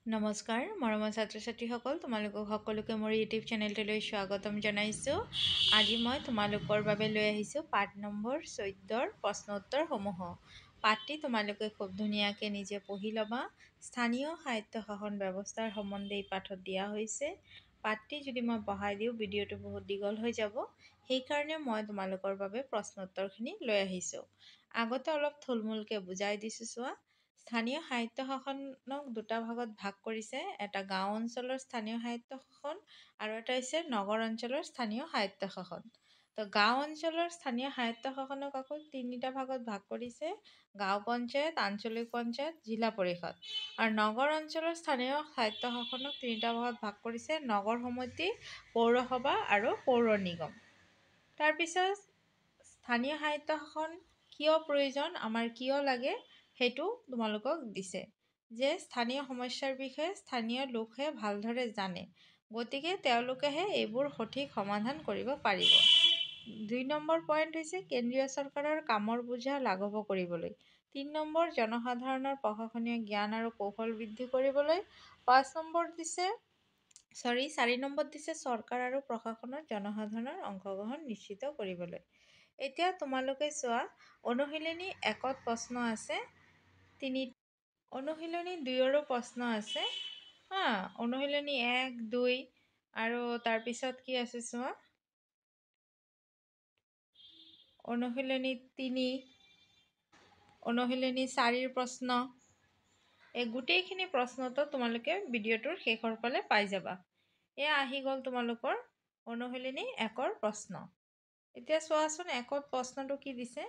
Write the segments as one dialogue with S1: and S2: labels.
S1: নমস্কাৰ মৰমৰ ছাত্ৰ ছাত্ৰীসকল, তোমালোকক সকলোকে মোৰ ইউটিউব চেনেলটোলৈ স্বাগতম জনাইছোঁ। আজি মই তোমালোকৰ বাবে লৈ আহিছোঁ পাঠ নম্বৰ 14ৰ প্ৰশ্ন উত্তৰসমূহ। পাঠটি তোমালোকে খুব ধুনীয়াকৈ নিজে পঢ়ি ল'বা। স্থানীয় সাহিত্য শাসন ব্যৱস্থাৰ সম্বন্ধে এই পাঠত দিয়া হৈছে। পাঠটি যদি মই পঢ়াই দিওঁ ভিডিঅ'টো বহুত দীঘল হৈ যাব, সেইকাৰণে মই তোমালোকৰ বাবে প্ৰশ্ন উত্তৰখিনি লৈ আহিছোঁ। আগতে অলপ থুলমূলকৈ বুজাই দিছোঁ চোৱা। স্থানীয় সাহিত্য শাসনক দুটা ভাগত ভাগ কৰিছে। এটা গাঁও অঞ্চলৰ স্থানীয় সাহিত্য শাসন আৰু এটা হৈছে নগৰ অঞ্চলৰ স্থানীয় সাহিত্য শাসন। তো গাঁও অঞ্চলৰ স্থানীয় সাহিত্য শাসনক আকৌ তিনিটা ভাগত ভাগ কৰিছে: গাঁও পঞ্চায়ত, আঞ্চলিক পঞ্চায়ত, জিলা পৰিষদ। আৰু নগৰ অঞ্চলৰ স্থানীয় সাহিত্য শাসনক তিনিটা ভাগত ভাগ কৰিছে: নগৰ সমিতি, পৌৰসভা আৰু পৌৰ নিগম। তাৰপিছত স্থানীয় সাহিত্য শাসন কিয় প্ৰয়োজন, আমাৰ কিয় লাগে, সেইটো তোমালোকক দিছে যে স্থানীয় সমস্যাৰ বিষয়ে স্থানীয় লোকহে ভালদৰে জানে, গতিকে তেওঁলোকেহে এইবোৰ সঠিক সমাধান কৰিব পাৰিব। 2 নম্বৰ পইণ্ট হৈছে কেন্দ্ৰীয় চৰকাৰৰ কামৰ বোজা লাঘৱ কৰিবলৈ। 3 নম্বৰ জনসাধাৰণৰ প্ৰশাসনীয় জ্ঞান আৰু কৌশল বৃদ্ধি কৰিবলৈ। 4 নম্বৰত দিছে চৰকাৰ আৰু প্ৰশাসনত জনসাধাৰণৰ অংশগ্ৰহণ নিশ্চিত কৰিবলৈ। এতিয়া তোমালোকে চোৱা, অনুশীলনী 1ত প্ৰশ্ন আছে, অনুশীলনী 2ৰো প্ৰশ্ন আছে। অনুশীলনী 1, 2 আৰু তাৰপিছত কি আছে চোৱা, অনুশীলনী 3, অনুশীলনী 4ৰ প্ৰশ্ন। এই গোটেইখিনি প্ৰশ্নটো তোমালোকে ভিডিঅ'টোৰ শেষৰ ফালে পাই যাবা। এয়া আহি গ'ল তোমালোকৰ অনুশীলনী 1ৰ প্ৰশ্ন। এতিয়া চোৱাচোন 1ত প্ৰশ্নটো কি দিছে।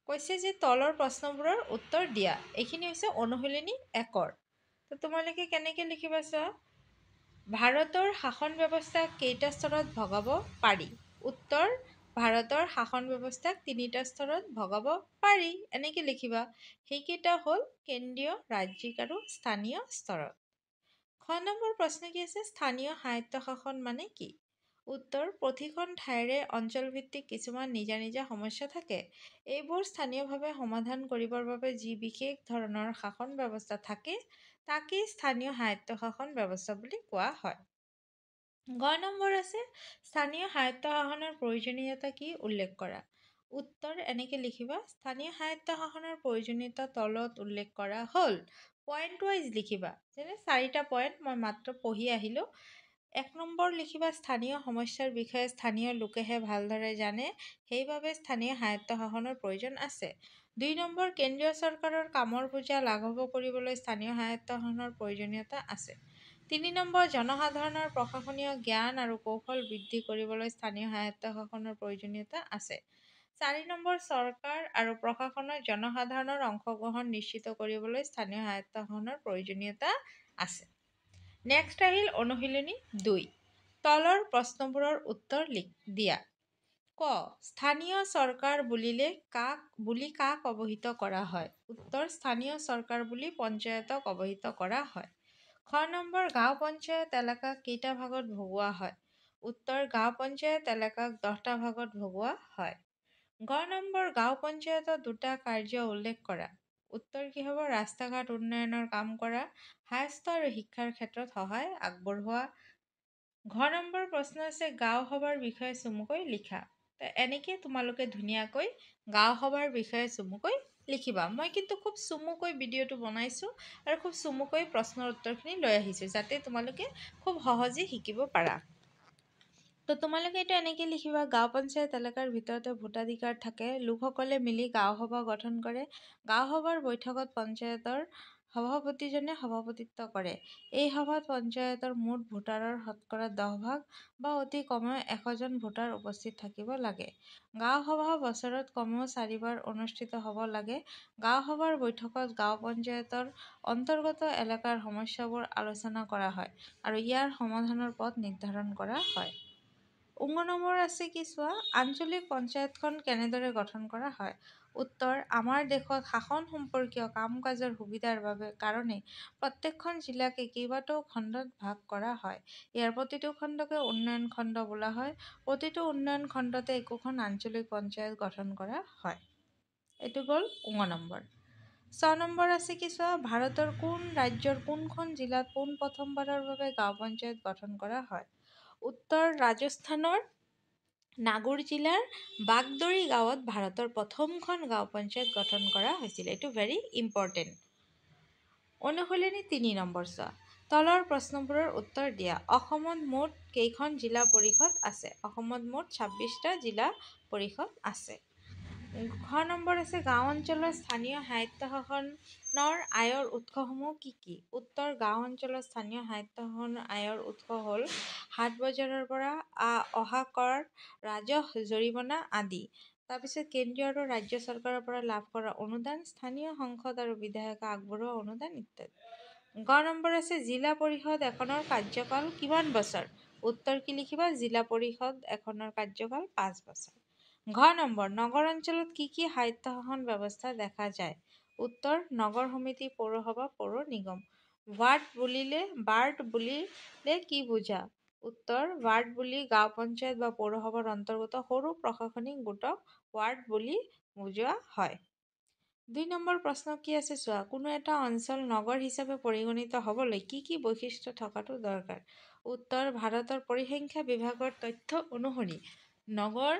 S1: কৈছে যে তলৰ প্ৰশ্নবোৰৰ উত্তৰ দিয়া। এইখিনি হৈছে অনুশীলনী 1ৰ। তো তোমালোকে কেনেকৈ লিখিবা চোৱা। ভাৰতৰ শাসন ব্যৱস্থাক কেইটা স্তৰত ভগাব পাৰি? উত্তৰ: ভাৰতৰ শাসন ব্যৱস্থাক 3টা স্তৰত ভগাব পাৰি। এনেকৈ লিখিবা। সেইকেইটা হ'ল কেন্দ্ৰীয়, ৰাজ্যিক আৰু স্থানীয় স্তৰত। খ নম্বৰ প্ৰশ্ন কি আছে, স্থানীয় সাহিত্য শাসন মানে কি? উত্তৰ: প্ৰতিখন ঠাইৰে অঞ্চলভিত্তিক কিছুমান নিজা নিজা সমস্যা থাকে। এইবোৰ স্থানীয়ভাৱে সমাধান কৰিবৰ বাবে যি বিশেষ ধৰণৰ শাসন ব্যৱস্থা থাকে তাকেই স্থানীয় সাহিত্য শাসন ব্যৱস্থা বুলি কোৱা হয়। গ নম্বৰ আছে, স্থানীয় সাহিত্য শাসনৰ প্ৰয়োজনীয়তা কি উল্লেখ কৰা। উত্তৰ এনেকৈ লিখিবা। স্থানীয় সাহিত্য শাসনৰ প্ৰয়োজনীয়তা তলত উল্লেখ কৰা হ'ল। পইণ্ট ৱাইজ লিখিবা। যেনে 4টা পইণ্ট মই মাত্ৰ পঢ়ি আহিলোঁ। 1 নম্বৰ লিখিবা, স্থানীয় সমস্যাৰ বিষয়ে স্থানীয় লোকেহে ভালদৰে জানে, সেইবাবে স্থানীয় সাহিত্য শাসনৰ প্ৰয়োজন আছে। 2 নম্বৰ, কেন্দ্ৰীয় চৰকাৰৰ কামৰ বোজা লাঘৱ কৰিবলৈ স্থানীয় সাহিত্য শাসনৰ প্ৰয়োজনীয়তা আছে। 3 নম্বৰ, জনসাধাৰণৰ প্ৰশাসনীয় জ্ঞান আৰু কৌশল বৃদ্ধি কৰিবলৈ স্থানীয় সাহিত্য শাসনৰ প্ৰয়োজনীয়তা আছে। 4 নম্বৰ, চৰকাৰ আৰু প্ৰশাসনৰ জনসাধাৰণৰ অংশগ্ৰহণ নিশ্চিত কৰিবলৈ স্থানীয় সাহিত্য শাসনৰ প্ৰয়োজনীয়তা আছে। নেক্সট আহিল অনুশীলনী 2। তলৰ প্ৰশ্নবোৰৰ উত্তৰ দিয়া। ক, স্থানীয় চৰকাৰ বুলি কাক অভিহিত কৰা হয়? উত্তৰ: স্থানীয় চৰকাৰ বুলি পঞ্চায়তক অভিহিত কৰা হয়। খ নম্বৰ, গাঁও পঞ্চায়ত এলেকাক কেইটা ভাগত ভগোৱা হয়? উত্তৰ: গাঁও পঞ্চায়ত এলেকাক 10টা ভাগত ভগোৱা হয়। গ নম্বৰ, গাঁও পঞ্চায়তৰ 2টা কাৰ্য উল্লেখ কৰা। উত্তৰ কি হ'ব? ৰাস্তা ঘাট উন্নয়নৰ কাম কৰা, স্বাস্থ্য আৰু শিক্ষাৰ ক্ষেত্ৰত সহায় আগবঢ়োৱা। ঘ নম্বৰ প্ৰশ্ন আছে, গাঁও সভাৰ বিষয়ে চমুকৈ লিখা। এনেকৈ তোমালোকে ধুনীয়াকৈ গাঁও সভাৰ বিষয়ে চমুকৈ লিখিবা। মই কিন্তু খুব চমুকৈ ভিডিঅ'টো বনাইছোঁ আৰু খুব চমুকৈ প্ৰশ্নৰ উত্তৰখিনি লৈ আহিছোঁ, যাতে তোমালোকে খুব সহজে শিকিব পাৰা। তো তোমালোকে এইটো এনেকৈ লিখিবা। গাঁও পঞ্চায়ত এলেকাৰ ভিতৰতে ভোটাধিকাৰ থাকে। লোকসকলে মিলি গাঁও সভা গঠন কৰে। গাঁও সভাৰ বৈঠকত পঞ্চায়তৰ সভাপতিজনে সভাপতিত্ব কৰে। এই সভাত পঞ্চায়তৰ মুঠ ভোটাৰৰ শতকৰা 10% বা অতি কমেও 100 জন ভোটাৰ উপস্থিত থাকিব লাগে। গাঁও সভা বছৰত কমেও 4 বাৰ অনুষ্ঠিত হ'ব লাগে। গাঁও সভাৰ বৈঠকত গাঁও পঞ্চায়তৰ অন্তৰ্গত এলেকাৰ সমস্যাবোৰ আলোচনা কৰা হয় আৰু ইয়াৰ সমাধানৰ পথ নিৰ্ধাৰণ কৰা হয়। নম্বৰ আছে কি চোৱা, আঞ্চলিক পঞ্চায়তখন কেনেদৰে গঠন কৰা হয়? উত্তৰ: আমাৰ দেশত শাসন সম্পৰ্কীয় কাম-কাজৰ সুবিধাৰ কাৰণে প্ৰত্যেকখন জিলাকে কেইবাটাও খণ্ডত ভাগ কৰা হয়। ইয়াৰ প্ৰতিটো খণ্ডকে উন্নয়ন খণ্ড বোলা হয়। প্ৰতিটো উন্নয়ন খণ্ডতে একোখন আঞ্চলিক পঞ্চায়ত গঠন কৰা হয়। এইটো গ'ল নম্বৰ। 6 নম্বৰ আছে কি চোৱা, ভাৰতৰ কোন ৰাজ্যৰ কোনখন জিলাত পোনপ্ৰথমবাৰৰ বাবে গাঁও পঞ্চায়ত গঠন কৰা হয়? উত্তৰ ৰাজস্থানৰ নাগৌৰ জিলাৰ বাগদৰী গাঁৱত ভাৰতৰ প্ৰথমখন গাঁও পঞ্চায়ত গঠন কৰা হৈছিল। এইটো ভেৰি ইম্পৰ্টেণ্ট। অনুশীলনী 3 নম্বৰ চোৱা, তলৰ প্ৰশ্নবোৰৰ উত্তৰ দিয়া। অসমত মুঠ কেইখন জিলা পৰিষদ আছে? অসমত মুঠ 26টা জিলা পৰিষদ আছে। ঘ নম্বৰ আছে, গাঁও অঞ্চলৰ স্থানীয় স্বায়ত্তশাসনৰ আয়ৰ উৎসসমূহ কি কি? উত্তৰ, গাঁও অঞ্চলৰ স্থানীয় স্বায়ত্তশাসনৰ আয়ৰ উৎস হ'ল হাট বজাৰৰ পৰা অহা কৰ, ৰাজহ, জৰিমনা আদি। তাৰপিছত কেন্দ্ৰীয় আৰু ৰাজ্য চৰকাৰৰ পৰা লাভ কৰা অনুদান, স্থানীয় সংসদ আৰু বিধায়কে আগবঢ়োৱা অনুদান ইত্যাদি। গ নম্বৰ আছে, জিলা পৰিষদ এখনৰ কাৰ্যকাল কিমান বছৰ? উত্তৰ কি লিখিবা? জিলা পৰিষদ এখনৰ কাৰ্যকাল 5 বছৰ। ঘ নম্বৰ, নগৰ অঞ্চলত কি কি স্বায়ত্তশাসন ব্যৱস্থা দেখা যায়? উত্তৰ, নগৰ সমিতি, পৌৰসভা, পৌৰ নিগম। বাৰ্ড বুলিলে কি বুজা? উত্তৰ, ৱাৰ্ড বুলি গাঁও পঞ্চায়ত বা পৌৰসভাৰ অন্তৰ্গত সৰু প্ৰশাসনিক গোটক ৱাৰ্ড বুলি বুজোৱা হয়। 2 নম্বৰ প্ৰশ্ন কি আছে চোৱা, কোনো এটা অঞ্চল নগৰ হিচাপে পৰিগণিত হ'বলৈ কি কি বৈশিষ্ট্য থকাটো দৰকাৰ? উত্তৰ, ভাৰতৰ পৰিসংখ্যা বিভাগৰ তথ্য অনুসৰি নগৰ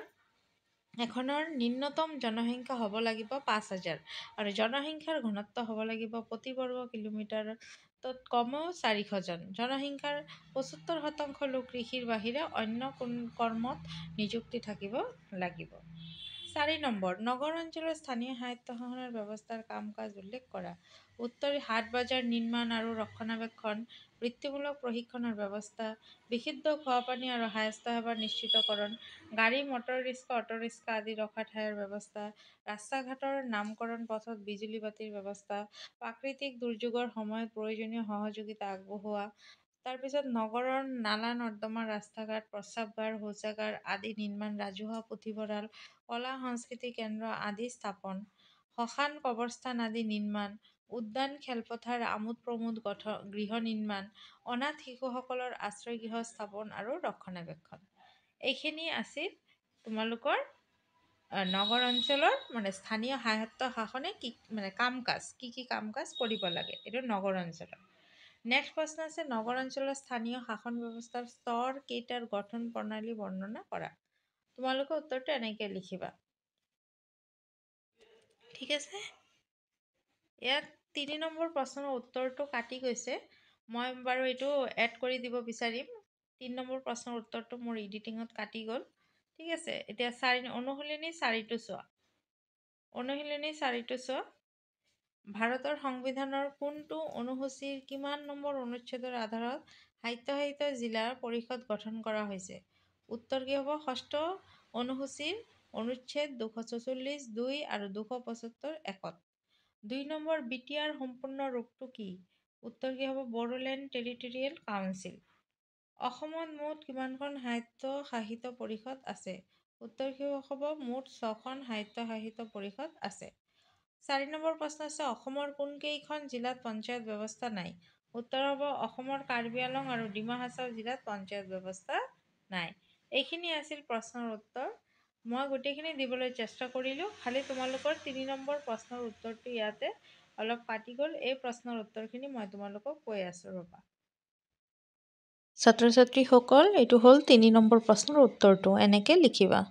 S1: এখনৰ নিম্নতম জনসংখ্যা হ'ব লাগিব 5,000 আৰু জনসংখ্যাৰ ঘনত্ব হ'ব লাগিব প্ৰতি বৰ্গ কিলোমিটাৰত কমেও 400 জন। জনসংখ্যাৰ 75% লোক কৃষিৰ বাহিৰে অন্য কৰ্মত নিযুক্তি থাকিব লাগিব। 4 নম্বৰ, নগৰ অঞ্চলৰ স্থানীয় স্বায়ত্তশাসনৰ ব্যৱস্থাৰ কাম কাজ উল্লেখ কৰা। উত্তৰ, হাট বজাৰ নিৰ্মাণ আৰু ৰক্ষণাবেক্ষণ, বৃত্তিমূলক প্ৰশিক্ষণৰ ব্যৱস্থা, বিশুদ্ধ খোৱা পানী আৰু স্বাস্থ্যসেৱা নিশ্চিতকৰণ, গাড়ী, মটৰ ৰিক্সা, অটোৰিক্সা আদি ৰখা ঠাইৰ ব্যৱস্থা, ৰাস্তা ঘাটৰ নামকৰণ, পথত বিজুলী বাতিৰ ব্যৱস্থা, প্ৰাকৃতিক দুৰ্যোগৰ সময়ত প্ৰয়োজনীয় সহযোগিতা আগবঢ়োৱা। তাৰপিছত নগৰৰ নালা নৰ্দমা, ৰাস্তা ঘাট, প্ৰস্ৰাৱগাৰ, শৌচাগাৰ আদি নিৰ্মাণ, ৰাজহুৱা পুথিভঁৰাল, কলা সংস্কৃতি কেন্দ্ৰ আদি স্থাপন, শ্মশান, কবৰস্থান আদি নিৰ্মাণ, উদ্যান, খেলপথাৰ, আমোদ প্ৰমোদ গৃহ নিৰ্মাণ, অনাথ শিশুসকলৰ আশ্ৰয় গৃহ স্থাপন আৰু ৰক্ষণাবেক্ষণ। এইখিনি আছিল তোমালোকৰ নগৰ অঞ্চলৰ স্থানীয় স্বায়ত্তশাসনে কি কাম কাজ কৰিব লাগে, এইটো নগৰ অঞ্চলৰ। নেক্সট প্ৰশ্ন আছে, নগৰ অঞ্চলৰ স্থানীয় শাসন ব্যৱস্থাৰ স্তৰ কেইটাৰ গঠন প্ৰণালী বৰ্ণনা কৰা। তোমালোকে উত্তৰটো এনেকৈ লিখিবা। ঠিক আছে, ইয়াত 3 নম্বৰ প্ৰশ্নৰ উত্তৰটো কাটি গৈছে, মই বাৰু এইটো এড কৰি দিব বিচাৰিম। 3 নম্বৰ প্ৰশ্নৰ উত্তৰটো মোৰ এডিটিঙত কাটি গ'ল। ঠিক আছে, এতিয়া অনুশীলনী 4টো চোৱা। অনুশীলনী 4টো চোৱা, ভাৰতৰ সংবিধানৰ কোনটো অনুসূচীৰ কিমান নম্বৰ অনুচ্ছেদৰ আধাৰত স্বায়ত্তশাসিত জিলা পৰিষদ গঠন কৰা হৈছে? উত্তৰ কি হ'ব? 6ষ্ঠ অনুসূচীৰ অনুচ্ছেদ 246, 2 আৰু 275 1ত। 2 নম্বৰ, BTR সম্পূৰ্ণ ৰূপটো কি? উত্তৰ কি হ'ব? Bodoland territorial council. অসমত মুঠ কিমানখন স্বায়ত্তশাসিত পৰিষদ আছে? উত্তৰ কি হ'ব? মুঠ 6খন স্বায়ত্তশাসিত পৰিষদ আছে। 4 নম্বৰ প্ৰশ্ন আছে, অসমৰ কোনকেইখন জিলাত পঞ্চায়ত ব্যৱস্থা নাই? উত্তৰ হ'ব, অসমৰ কাৰ্বি আংলং আৰু ডিমা হাছাও জিলাত পঞ্চায়ত ব্যৱস্থা নাই। এইখিনি আছিল প্ৰশ্নৰ উত্তৰ। মই গোটেইখিনি দিবলৈ চেষ্টা কৰিলোঁ, খালি তোমালোকৰ 3 নম্বৰ প্ৰশ্নৰ উত্তৰটো ইয়াতে অলপ কাটি গ'ল। এই প্ৰশ্নৰ উত্তৰখিনি মই তোমালোকক কৈ আছোঁ ৰ'বা। ছাত্ৰ ছাত্ৰীসকল, এইটো হ'ল 3 নম্বৰ প্ৰশ্নৰ উত্তৰটো, এনেকৈ লিখিবা।